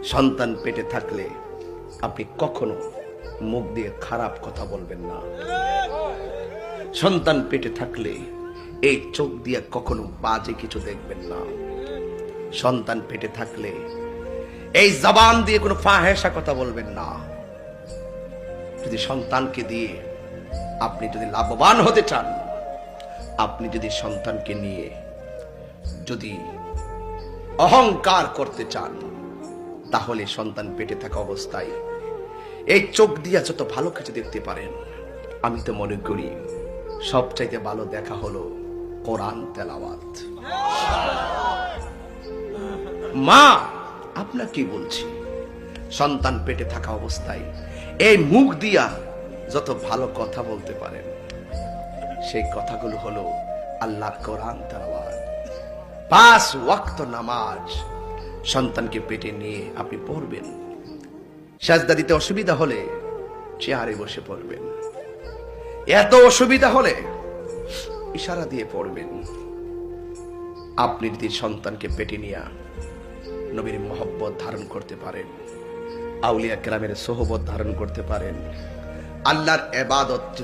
সন্তান পেটে থাকলে আপনি কখনো মুখ দিয়ে খারাপ কথা বলবেন না। সন্তান পেটে থাকলে এই চোখ দিয়ে কখনো বাজে কিছু দেখবেন না। সন্তান পেটে থাকলে এই জবান দিয়ে কোনো ফাহেসা কথা বলবেন না। যদি সন্তানকে দিয়ে আপনি যদি লাভবান হতে চান, আপনি যদি সন্তানকে নিয়ে যদি অহংকার করতে চান, তাহলে সন্তান পেটে থাকা অবস্থায় এই চোখ দিয়ে যত ভালো কিছু দেখতে পারেন, আমি তো মনে করি সবচাইতে ভালো দেখা হলো কোরআন তেলাওয়াত। মা আপনাকে কি বলছি, সন্তান পেটে থাকা অবস্থায় এই মুখ দিয়া যত ভালো কথা বলতে পারেন, সেই কথাগুলো হলো আল্লাহর কোরআন তেলাওয়াত। 5 ওয়াক্ত নামাজ সন্তানকে পেটে নিয়ে আপনি পড়বেন। সাজদা দিতে অসুবিধা হলে চেয়ারে বসে পড়বেন, এত অসুবিধা হলে ইশারা দিয়ে পড়বেন। আপনি যদি সন্তানকে পেটে নিয়ে নবীর মহব্বত ধারণ করতে পারেন, আউলিয়া কেরামের সোহবত ধারণ করতে পারেন, আল্লাহর ইবাদত